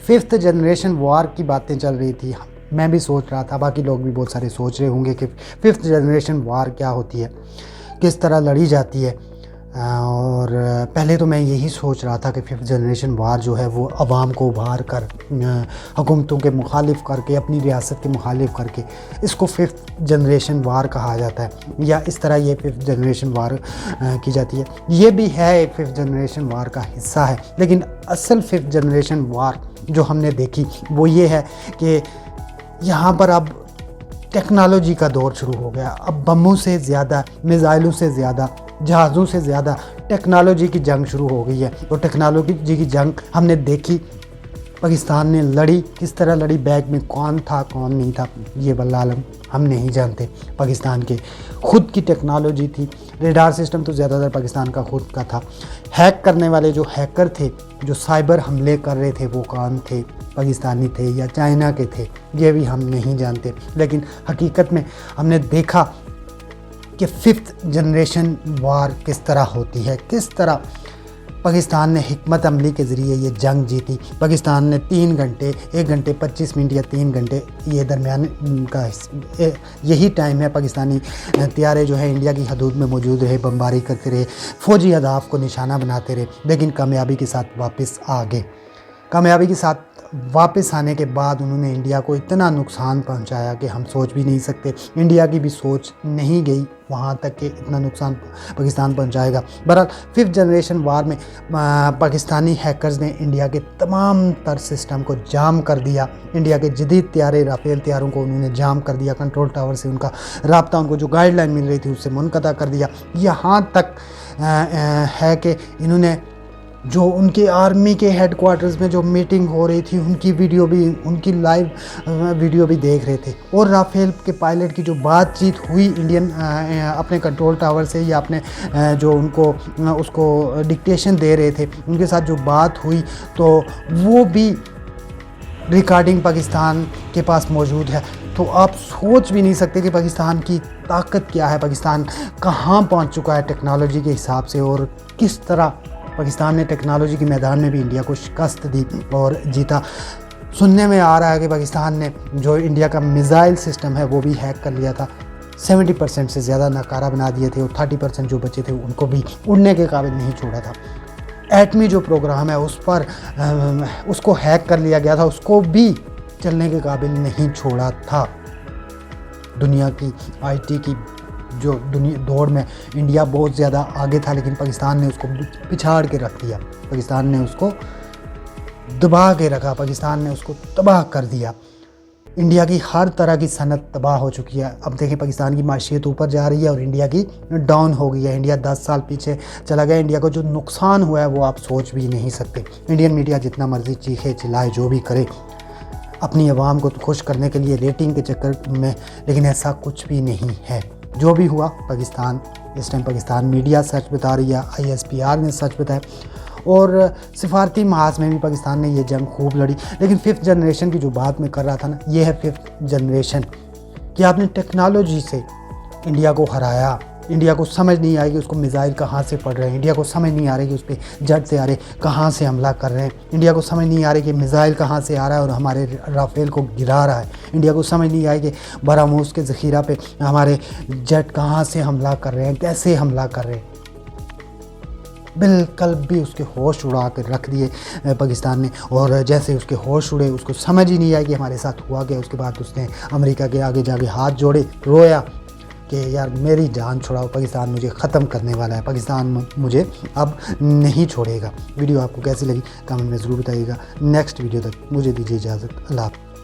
5th generation war की बातें चल रही थी, मैं भी सोच रहा था, बाकी लोग भी बहुत सारे सोच रहे होंगे कि 5th जनरेशन वॉर क्या होती है, किस तरह लड़ी जाती है। और पहले तो मैं यही सोच रहा था कि 5th जनरेशन वार जो है वो अवाम को उभार कर, हुकूमतों के मुखालिफ करके, अपनी रियासत के मुखालिफ करके इसको 5th जनरेशन वार कहा जाता है, या इस तरह ये 5th जनरेशन वार की जाती है। ये भी है एक 5th जनरेशन वार का हिस्सा है, लेकिन असल 5th जनरेशन वार जो हमने देखी वो ये है कि यहाँ पर अब टेक्नोलॉजी का दौर शुरू हो गया। अब बमों से ज़्यादा, मिज़ाइलों से ज़्यादा, जहाज़ों से ज़्यादा टेक्नोलॉजी की जंग शुरू हो गई है। और टेक्नोलॉजी की जंग हमने देखी, पाकिस्तान ने लड़ी, किस तरह लड़ी, बैग में कौन था कौन नहीं था ये वल्लाह आलम हम नहीं जानते। पाकिस्तान के खुद की टेक्नोलॉजी थी, रेडार सिस्टम तो ज़्यादातर पाकिस्तान का खुद का था। हैक करने वाले जो हैकर थे, जो साइबर हमले कर रहे थे, वो कौन थे, पाकिस्तानी थे या चाइना के थे, ये भी हम नहीं जानते। लेकिन हकीकत में हमने देखा कि 5th जनरेशन वार किस तरह होती है, किस तरह पाकिस्तान ने हिकमत अमली के ज़रिए ये जंग जीती। पाकिस्तान ने 3 घंटे, 1 घंटे 25 मिनट या 3 घंटे, ये दरमियान का यही टाइम है। पाकिस्तानी तैयारे जो है इंडिया की हदूद में मौजूद रहे, बमबारी करते रहे, फ़ौजी अहदाफ को निशाना बनाते रहे, लेकिन कामयाबी के साथ वापस आ गए। कामयाबी के साथ वापस आने के बाद उन्होंने इंडिया को इतना नुकसान पहुंचाया कि हम सोच भी नहीं सकते। इंडिया की भी सोच नहीं गई वहाँ तक कि इतना नुकसान पाकिस्तान पहुंचाएगा। बहरहाल 5th जनरेशन वार में पाकिस्तानी हैकर्स ने इंडिया के तमाम तर सिस्टम को जाम कर दिया। इंडिया के जदीद तैयारे, राफेल तैयारों को उन्होंने जाम कर दिया, कंट्रोल टावर से उनका राब्ता, उनको जो गाइडलाइन मिल रही थी उससे मुनक़ता कर दिया। यहाँ तक है कि इन्होंने जो उनके आर्मी के हेडक्वार्टर्स में जो मीटिंग हो रही थी उनकी वीडियो भी, उनकी लाइव वीडियो भी देख रहे थे। और राफेल के पायलट की जो बातचीत हुई इंडियन अपने कंट्रोल टावर से, या अपने जो उनको उसको डिक्टेशन दे रहे थे, उनके साथ जो बात हुई, तो वो भी रिकॉर्डिंग पाकिस्तान के पास मौजूद है। तो आप सोच भी नहीं सकते कि पाकिस्तान की ताकत क्या है, पाकिस्तान कहाँ पहुँच चुका है टेक्नोलॉजी के हिसाब से, और किस तरह पाकिस्तान ने टेक्नोलॉजी के मैदान में भी इंडिया को शिकस्त दी और जीता। सुनने में आ रहा है कि पाकिस्तान ने जो इंडिया का मिज़ाइल सिस्टम है वो भी हैक कर लिया था, 70% से ज़्यादा नाकारा बना दिए थे, और 30% जो बचे थे उनको भी उड़ने के काबिल नहीं छोड़ा था। एटमी जो प्रोग्राम है उस पर उसको हैक कर लिया गया था, उसको भी चलने के काबिल नहीं छोड़ा था। दुनिया की IT की जो दुनिया दौड़ में इंडिया बहुत ज़्यादा आगे था, लेकिन पाकिस्तान ने उसको पिछाड़ के रख दिया, पाकिस्तान ने उसको दबा के रखा, पाकिस्तान ने उसको तबाह कर दिया। इंडिया की हर तरह की सनत तबाह हो चुकी है। अब देखिए पाकिस्तान की माशियत ऊपर जा रही है और इंडिया की डाउन हो गई है। इंडिया 10 साल पीछे चला गया। इंडिया को जो नुकसान हुआ है वो आप सोच भी नहीं सकते। इंडियन मीडिया जितना मर्जी चीखे चिल्लाए, जो भी करे अपनी आवाम को खुश करने के लिए, रेटिंग के चक्कर में, लेकिन ऐसा कुछ भी नहीं है। जो भी हुआ पाकिस्तान, इस टाइम पाकिस्तान मीडिया सच बता रही है, ISPR ने सच बताया, और सिफारती महाज में भी पाकिस्तान ने ये जंग खूब लड़ी। लेकिन 5th जनरेशन की जो बात मैं कर रहा था ना, ये है 5th जनरेशन कि आपने टेक्नोलॉजी से इंडिया को हराया। इंडिया को समझ नहीं आएगी उसको मिज़ाइल कहाँ से पड़ रहे हैं, इंडिया को समझ नहीं आ रही कि उस पर जट से आ रहे कहाँ से हमला कर रहे हैं, इंडिया को समझ नहीं आ रही कि मिज़ाइल कहाँ से आ रहा है और हमारे राफेल को गिरा रहा है, इंडिया को समझ नहीं आई कि बरामूस के ज़ख़ीरा पे हमारे जट कहाँ से हमला कर रहे हैं, कैसे हमला कर रहे हैं। बिल्कुल भी उसके होश उड़ा कर रख दिए पाकिस्तान ने, और जैसे उसके होश उड़े उसको समझ ही नहीं आई कि हमारे साथ हुआ गया। उसके बाद उसने अमेरिका के आगे जाके हाथ जोड़े, रोया कि यार मेरी जान छुड़ाओ, पाकिस्तान मुझे ख़त्म करने वाला है, पाकिस्तान मुझे अब नहीं छोड़ेगा। वीडियो आपको कैसी लगी कमेंट में ज़रूर बताइएगा। नेक्स्ट वीडियो तक मुझे दीजिए इजाज़त। अल्लाह हाफ़िज़।